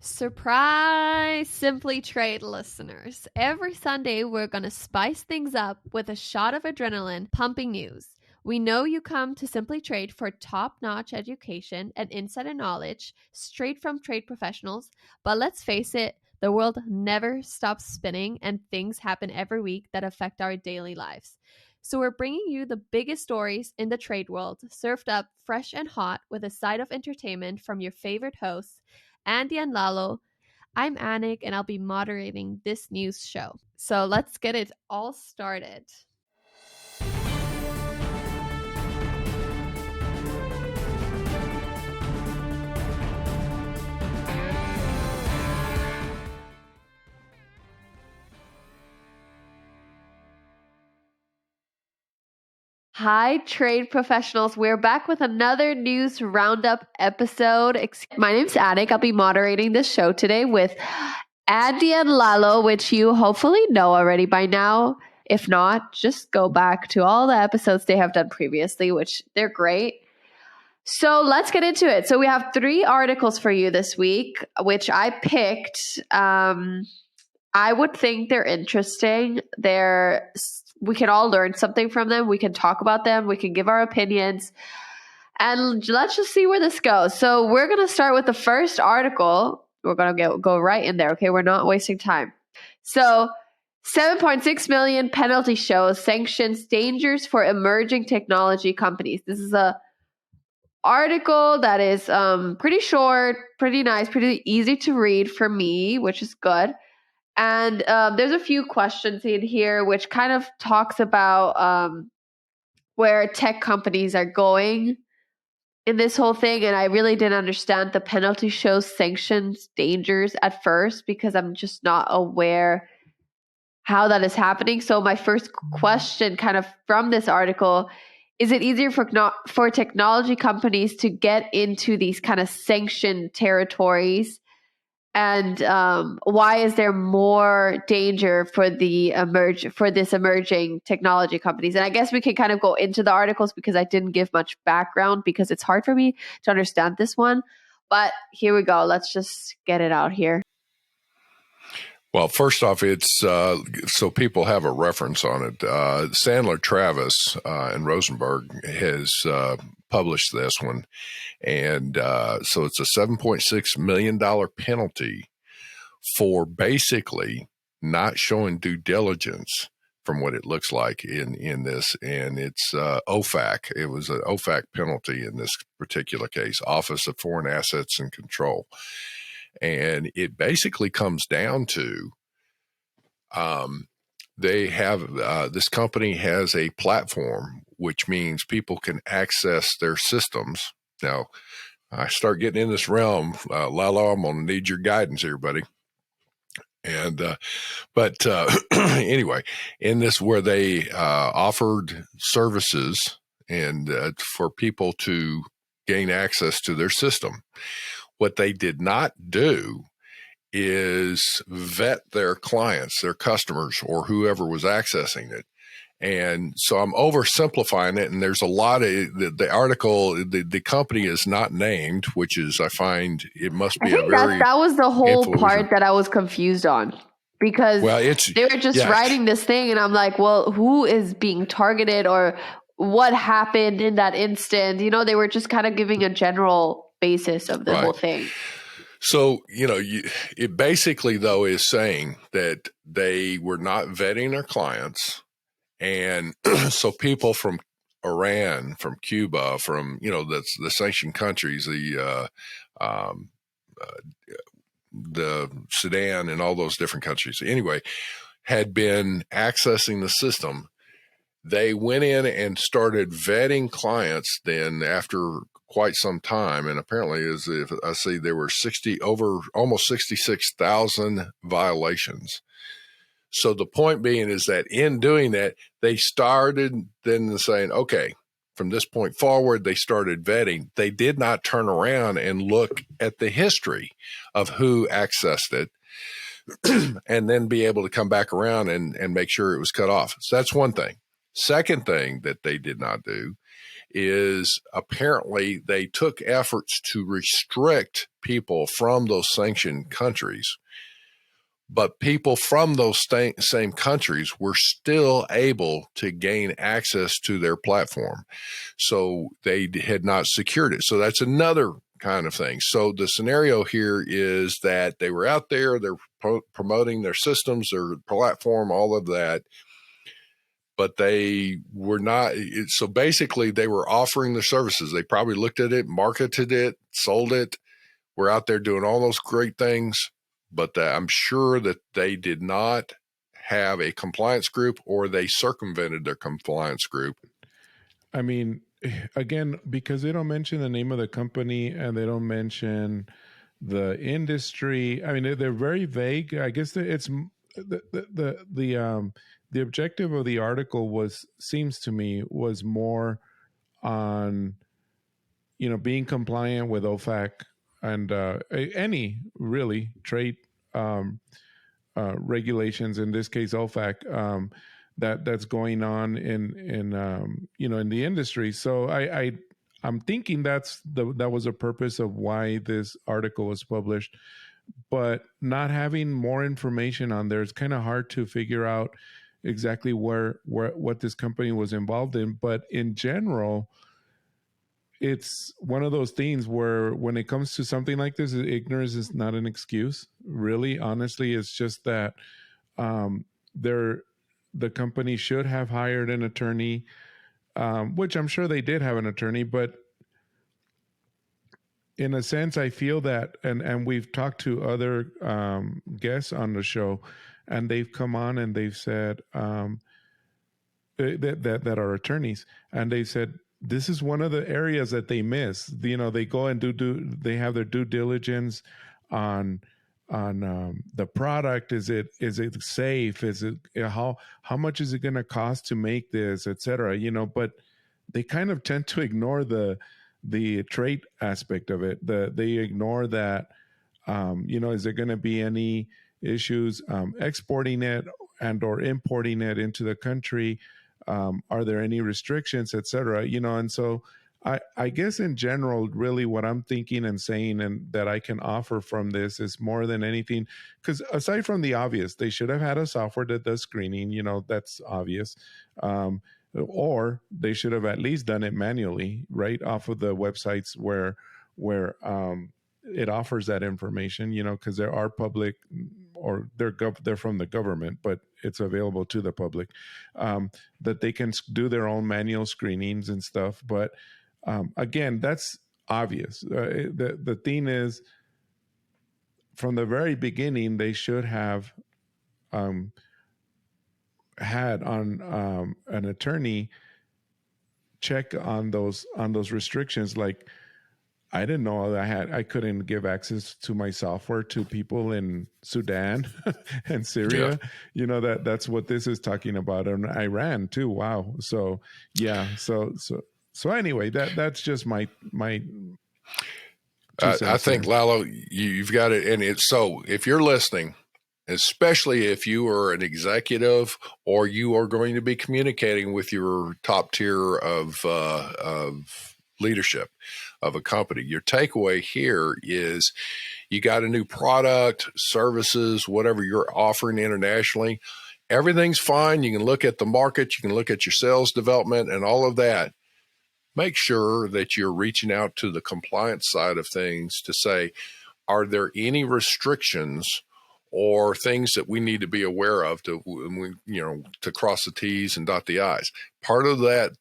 Surprise, Simply Trade listeners. Every Sunday, we're going to spice things up with a shot of adrenaline pumping news. We know you come to Simply Trade for top-notch education and insider knowledge straight from trade professionals, but let's face it, the world never stops spinning and things happen every week that affect our daily lives. So we're bringing you the biggest stories in the trade world, served up fresh and hot with a side of entertainment from your favorite hosts, Andy and Lalo. I'm Anik, and I'll be moderating this news show. So let's get it all started. Hi, trade professionals. We're back with another news roundup episode. My name's Anik. I'll be moderating this show today with Andy and Lalo, which you hopefully know already by now. If not, just go back to all the episodes they have done previously, which they're great. So let's get into it. So we have 3 articles for you this week, which I picked. I would think they're interesting. We can all learn something from them. We can talk about them. We can give our opinions. And let's just see where this goes. So we're going to start with the first article. We're going to go right in there, okay? We're not wasting time. So 7.6 million penalty shows sanctions dangers for emerging technology companies. This is a article that is pretty short, pretty nice, pretty easy to read for me, which is good. And there's a few questions in here which kind of talks about where tech companies are going in this whole thing. And I really didn't understand the penalty shows sanctions dangers at first because I'm just not aware how that is happening. So my first question kind of from this article, is it easier for technology companies to get into these kind of sanctioned territories? And why is there more danger for this emerging technology companies? And I guess we can kind of go into the articles because I didn't give much background because it's hard for me to understand this one. But here we go. Let's just get it out here. Well, first off, it's so people have a reference on it. Sandler Travis and Rosenberg has published this one. And so it's a $7.6 million penalty for basically not showing due diligence from what it looks like in this. And it's OFAC. It was an OFAC penalty in this particular case, Office of Foreign Assets and Control. And it basically comes down to they have this company has a platform, which means people can access their systems. Now, I start getting in this realm, Lalo, I'm going to need your guidance here, buddy. And, but anyway, in this where they offered services and for people to gain access to their system, what they did not do is vet their clients, their customers, or whoever was accessing it. And so I'm oversimplifying it. And there's a lot of the article, the company is not named, which is, I find it must be that was the whole part that I was confused on because they were just writing this thing. And I'm like, well, who is being targeted or what happened in that instant? You know, they were just kind of giving a general basis of the whole thing. So, it basically, though, is saying that they were not vetting their clients. And so people from Iran, from Cuba, from, the sanctioned countries, the Sudan and all those different countries, anyway, had been accessing the system. They went in and started vetting clients then after quite some time. And apparently, as if I see, there were almost 66,000 violations. So the point being is that in doing that, they started then saying, okay, from this point forward, they started vetting. They did not turn around and look at the history of who accessed it and then be able to come back around and make sure it was cut off. So that's one thing. Second thing that they did not do is apparently they took efforts to restrict people from those sanctioned countries. But people from those same countries were still able to gain access to their platform. So they had not secured it. So that's another kind of thing. So the scenario here is that they were out there, they're promoting their systems, their platform, all of that, but they were not. So basically they were offering their services. They probably looked at it, marketed it, sold it. We're out there doing all those great things. But I'm sure that they did not have a compliance group, or they circumvented their compliance group. I mean, again, because they don't mention the name of the company and they don't mention the industry. I mean, they're very vague. I guess it's the objective of the article seems to me more on, being compliant with OFAC and any really trade regulations, in this case OFAC, that's going on in the industry. So I'm thinking that was a purpose of why this article was published, but not having more information on there, it's kind of hard to figure out exactly what this company was involved in. But in general, it's one of those things where when it comes to something like this, ignorance is not an excuse. Really, honestly, it's just that the company should have hired an attorney, which I'm sure they did have an attorney. But in a sense, I feel that, and we've talked to other guests on the show, and they've come on and they've said that are attorneys, and they said, this is one of the areas that they miss. They go and they have their due diligence on the product. Is it safe? Is it how much is it going to cost to make this, et cetera? But they kind of tend to ignore the trade aspect of it. They ignore that. Is there going to be any issues exporting it and or importing it into the country? Are there any restrictions, et cetera? And so I guess in general, really what I'm thinking and saying and that I can offer from this is more than anything, because aside from the obvious, they should have had a software that does screening, that's obvious. Or they should have at least done it manually, right, off of the websites where it offers that information, because there are public, or they're from the government, but it's available to the public, that they can do their own manual screenings and stuff. But again, that's obvious. The thing is, from the very beginning, they should have had on an attorney check on those restrictions. Like, I didn't know I couldn't give access to my software to people in Sudan and Syria. Yeah. That's what this is talking about, and Iran too. Wow. So yeah. So anyway, that's just my. I think, Lalo, you've got it, and it's so. If you're listening, especially if you are an executive or you are going to be communicating with your top tier of leadership of a company, your takeaway here is you got a new product, services, whatever you're offering internationally. Everything's fine. You can look at the market, you can look at your sales development and all of that. Make sure that you're reaching out to the compliance side of things to say, are there any restrictions or things that we need to be aware of to cross the T's and dot the I's? Part of that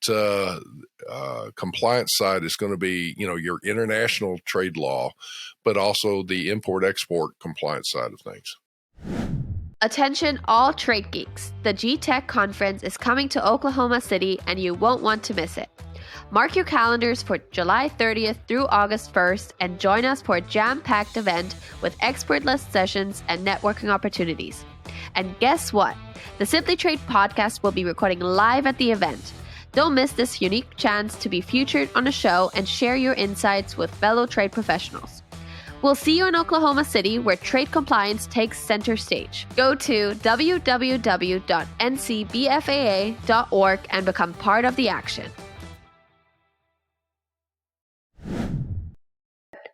compliance side is going to be, your international trade law, but also the import-export compliance side of things. Attention all trade geeks. The G-Tech conference is coming to Oklahoma City and you won't want to miss it. Mark your calendars for July 30th through August 1st and join us for a jam-packed event with expert-less sessions and networking opportunities. And guess what? The Simply Trade podcast will be recording live at the event. Don't miss this unique chance to be featured on the show and share your insights with fellow trade professionals. We'll see you in Oklahoma City, where trade compliance takes center stage. Go to www.ncbfaa.org and become part of the action.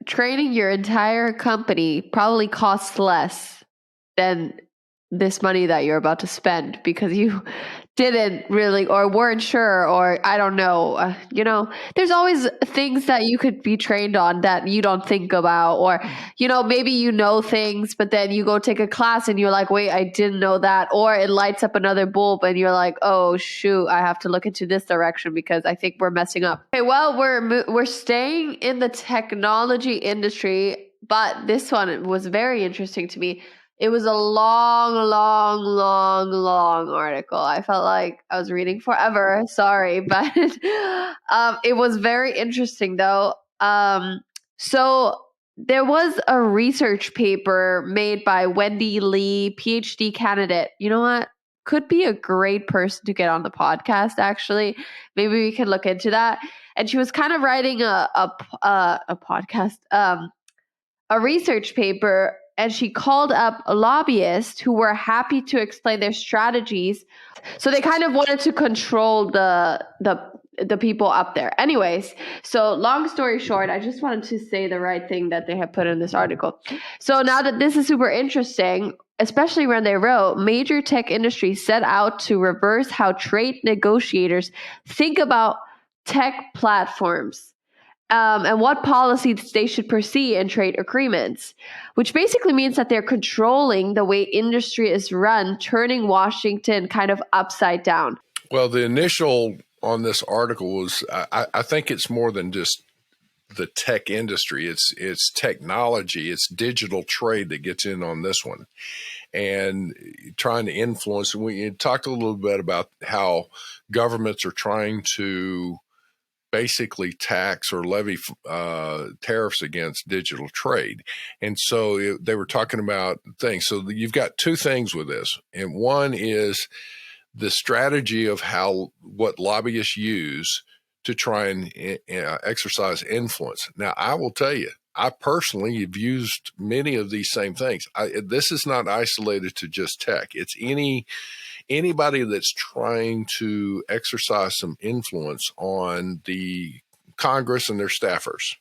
training your entire company probably costs less than this money that you're about to spend because you didn't really or weren't sure, or I don't know, there's always things that you could be trained on that you don't think about, or maybe things, but then you go take a class and you're like, wait, I didn't know that, or it lights up another bulb and you're like, oh shoot, I have to look into this direction because I think we're messing up. Okay, well, we're staying in the technology industry, but this one was very interesting to me. It was a long article. I felt like I was reading forever. Sorry, but it was very interesting though. So there was a research paper made by Wendy Lee, PhD candidate. You know what? Could be a great person to get on the podcast, actually. Maybe we can look into that. And she was kind of writing a podcast, a research paper, and she called up lobbyists who were happy to explain their strategies. So they kind of wanted to control the people up there. Anyways, so long story short, I just wanted to say the right thing that they had put in this article. So now that this is super interesting, especially when they wrote, major tech industries set out to reverse how trade negotiators think about tech platforms. And what policies they should pursue in trade agreements, which basically means that they're controlling the way industry is run, turning Washington kind of upside down. Well, the initial on this article was, I think it's more than just the tech industry. It's technology, it's digital trade that gets in on this one, and trying to influence. We talked a little bit about how governments are trying to basically tax or levy tariffs against digital trade. And so they were talking about things. So you've got two things with this. And one is the strategy of what lobbyists use to try and exercise influence. Now, I will tell you, I personally have used many of these same things. This is not isolated to just tech. It's anybody that's trying to exercise some influence on the Congress and their staffers.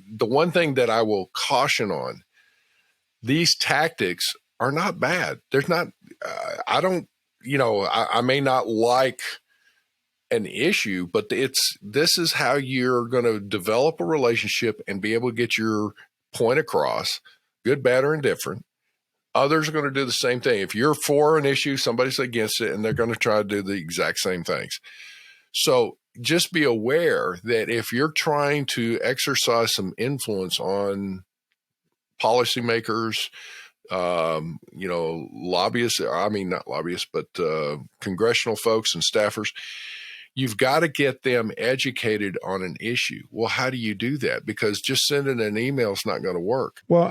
The one thing that I will caution on, these tactics are not bad. There's not, I don't, I may not like an issue, but this is how you're going to develop a relationship and be able to get your point across, good, bad, or indifferent. Others are going to do the same thing. If you're for an issue, somebody's against it, and they're going to try to do the exact same things. So just be aware that if you're trying to exercise some influence on policymakers, lobbyists, not lobbyists, but congressional folks and staffers, you've got to get them educated on an issue. Well, how do you do that? Because just sending an email is not going to work. Well,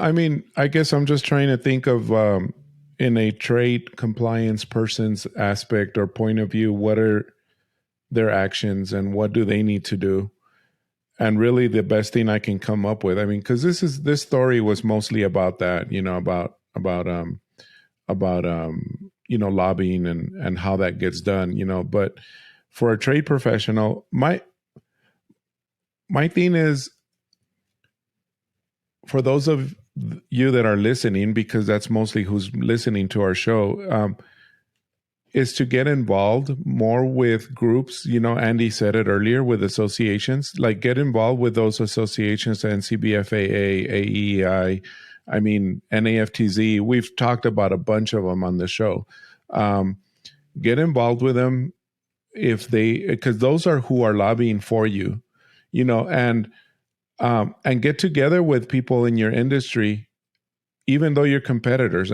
I guess I'm just trying to think of in a trade compliance person's aspect or point of view, what are their actions and what do they need to do? And really the best thing I can come up with, because this story was mostly about that, about lobbying and how that gets done, but for a trade professional, my thing is, for those of you that are listening, because that's mostly who's listening to our show, is to get involved more with groups. Andy said it earlier, with associations, like get involved with those associations, NCBFAA, AEI, NAFTZ. We've talked about a bunch of them on the show. Get involved with them because those are who are lobbying for you, and get together with people in your industry, even though you're competitors.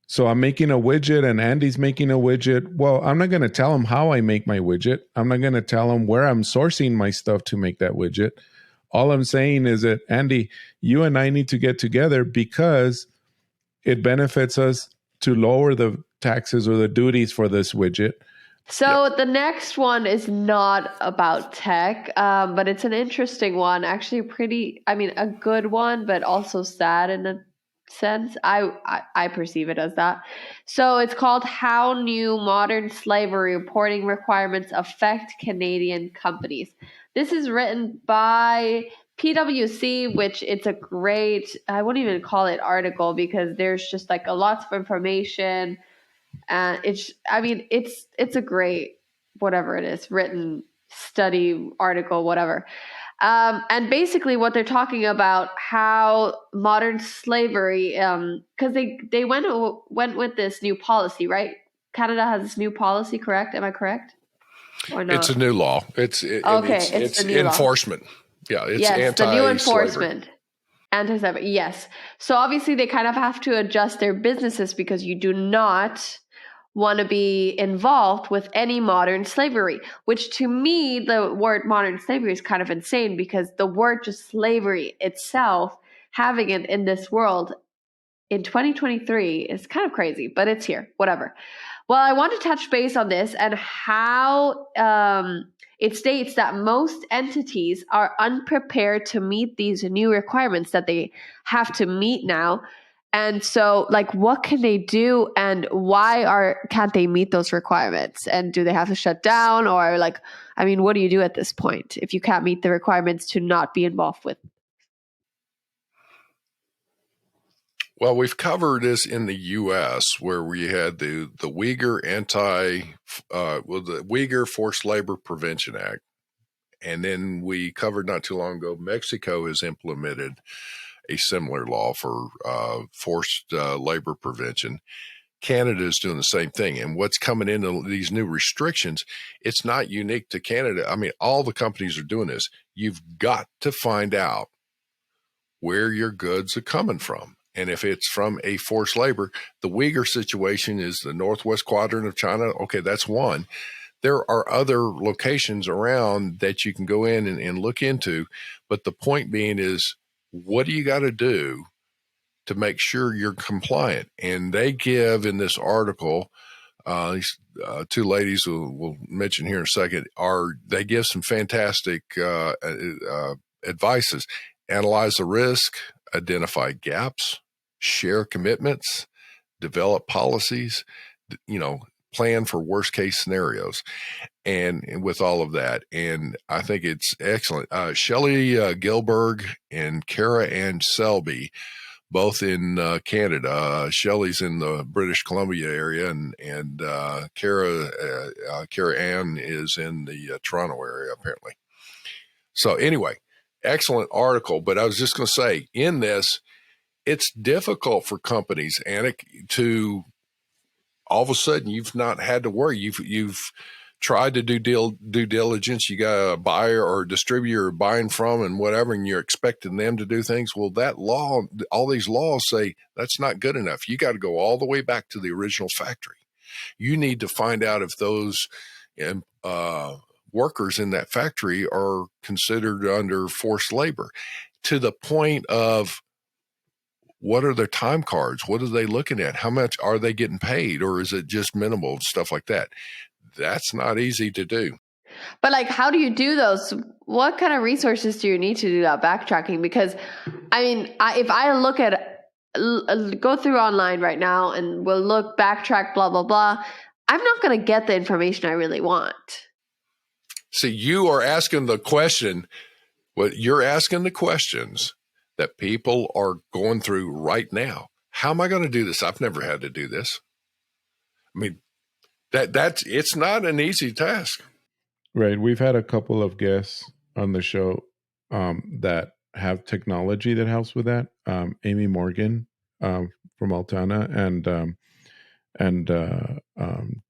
So I'm making a widget and Andy's making a widget. Well, I'm not going to tell him how I make my widget. I'm not going to tell him where I'm sourcing my stuff to make that widget. All I'm saying is that, Andy, you and I need to get together because it benefits us to lower the taxes or the duties for this widget. So the next one is not about tech, but it's an interesting one. Actually, a good one, but also sad in a sense. I perceive it as that. So it's called How New Modern Slavery Reporting Requirements Affect Canadian Companies. This is written by PwC, which it's a great, I wouldn't even call it article because there's just like a lots of information. And it's a great, whatever it is, written study article, whatever. And basically what they're talking about how modern slavery, because they went with this new policy, right? Canada has this new policy, correct? Am I correct? Or no? It's a new law. It's the new enforcement. Law. Yeah, it's yes, the new anti-slavery. enforcement. Anti-slavery, yes. So obviously they kind of have to adjust their businesses because you do not want to be involved with any modern slavery, which to me, the word modern slavery is kind of insane because the word just slavery itself, having it in this world in 2023 is kind of crazy, but it's here, whatever. Well, I want to touch base on this and how it states that most entities are unprepared to meet these new requirements that they have to meet now. And so, like, what can they do, and why can't they meet those requirements? And do they have to shut down, or like, I mean, what do you do at this point if you can't meet the requirements to not be involved with? Well, we've covered this in the U.S. where we had the Uyghur the Uyghur Forced Labor Prevention Act, and then we covered not too long ago Mexico has implemented a similar law for forced labor prevention. Canada is doing the same thing, and what's coming into these new restrictions, it's not unique to Canada. I mean, all the companies are doing this. You've got to find out where your goods are coming from. And if it's from a forced labor, the Uyghur situation is the northwest quadrant of China. Okay, that's one. There are other locations around that you can go in and look into. But the point being is, what do you got to do to make sure you're compliant? And they give in this article, these two ladies who we'll mention here in a second, they give some fantastic advices. Analyze the risk, identify gaps, share commitments, develop policies, plan for worst case scenarios. And with all of that, and I think it's excellent. Shelley Gilberg and Kara Ann Selby, both in Canada. Shelley's in the British Columbia area, and Kara Ann is in the Toronto area, apparently. So anyway, excellent article. But I was just going to say, in this, it's difficult for companies, Anik, to all of a sudden you've not had to worry. You've tried to do due diligence. You got a buyer or a distributor buying from and whatever, and you're expecting them to do things. Well, that law, all these laws say that's not good enough. You got to go all the way back to the original factory. You need to find out if those workers in that factory are considered under forced labor, to the point of what are their time cards? What are they looking at? How much are they getting paid? Or is it just minimal stuff like that? That's not easy to do. But like, how do you do those? What kind of resources do you need to do that backtracking? Because I mean, if I look at, go through online right now and we'll look, backtrack, blah, blah, blah, I'm not going to get the information I really want. See, you are asking the question, you're asking the questions that people are going through right now. How am I going to do this? I've never had to do this. I mean, it's not an easy task. Right. We've had a couple of guests on the show that have technology that helps with that. Amy Morgan from Altana and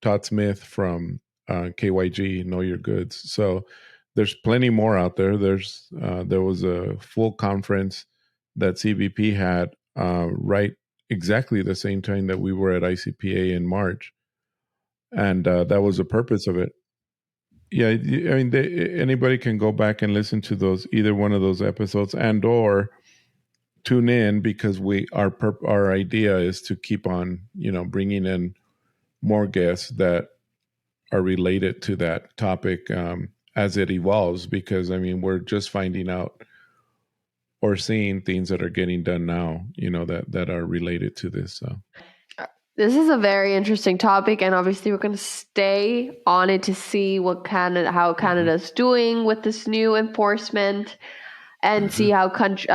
Todd Smith from KYG, Know Your Goods. So there's plenty more out there. There was a full conference that CBP had right exactly the same time that we were at ICPA in March. And that was the purpose of it. Yeah, I mean, anybody can go back and listen to either one of those episodes, and or tune in, because our idea is to keep on, bringing in more guests that are related to that topic as it evolves. Because I mean, we're just finding out or seeing things that are getting done now, that are related to this. So. This is a very interesting topic, and obviously we're going to stay on it to see how Canada's doing with this new enforcement. and see how companies,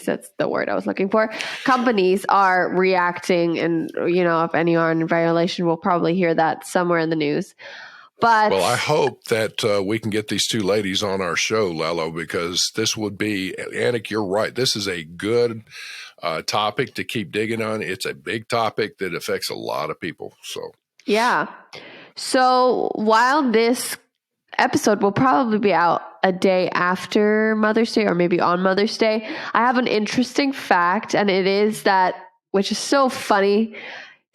that's the word I was looking for. Companies are reacting, and if any are in violation, we'll probably hear that somewhere in the news. But well, I hope that we can get these two ladies on our show, Lalo, because this would be, Anik, you're right. This is a good topic to keep digging on. It's a big topic that affects a lot of people. Yeah. So while this episode will probably be out a day after Mother's Day or maybe on Mother's Day, I have an interesting fact, and it is that, which is so funny,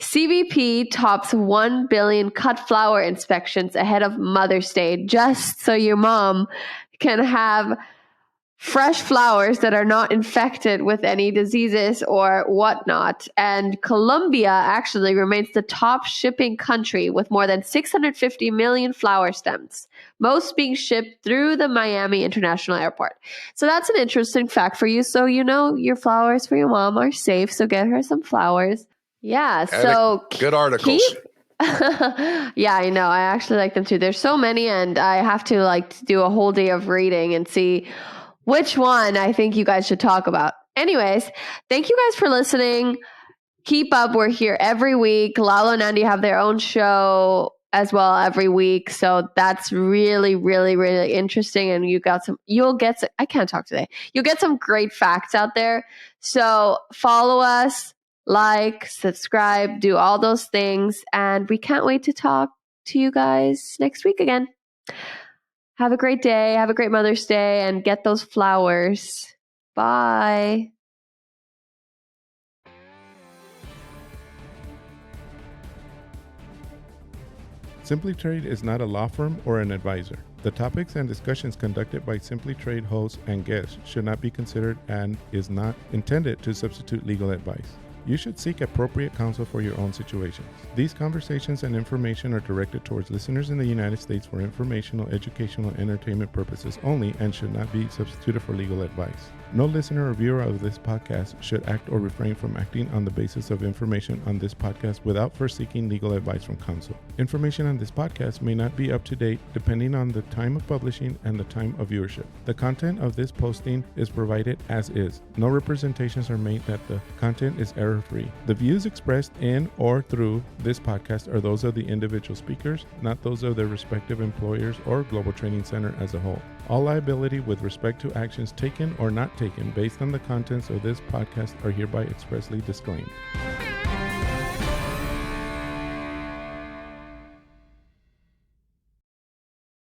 CBP tops 1 billion cut flower inspections ahead of Mother's Day, just so your mom can have fresh flowers that are not infected with any diseases or whatnot. And Colombia actually remains the top shipping country with more than 650 million flower stems, most being shipped through the Miami International Airport. So that's an interesting fact for you. So your flowers for your mom are safe. So get her some flowers. Yeah. So good articles. Yeah, I know. I actually like them too. There's so many, and I have to do a whole day of reading and see which one I think you guys should talk about. Anyways, thank you guys for listening. Keep up. We're here every week. Lalo and Andy have their own show as well every week. So that's really, really, really interesting. And you'll get some great facts out there. So follow us, subscribe, do all those things. And we can't wait to talk to you guys next week again. Have a great day. Have a great Mother's Day, and get those flowers. Bye. Simply Trade is not a law firm or an advisor. The topics and discussions conducted by Simply Trade hosts and guests should not be considered and is not intended to substitute legal advice. You should seek appropriate counsel for your own situations. These conversations and information are directed towards listeners in the United States for informational, educational, and entertainment purposes only and should not be substituted for legal advice. No listener or viewer of this podcast should act or refrain from acting on the basis of information on this podcast without first seeking legal advice from counsel. Information on this podcast may not be up to date depending on the time of publishing and the time of viewership. The content of this posting is provided as is. No representations are made that the content is error-free. The views expressed in or through this podcast are those of the individual speakers, not those of their respective employers or Global Training Center as a whole. All liability with respect to actions taken or not taken based on the contents of this podcast are hereby expressly disclaimed.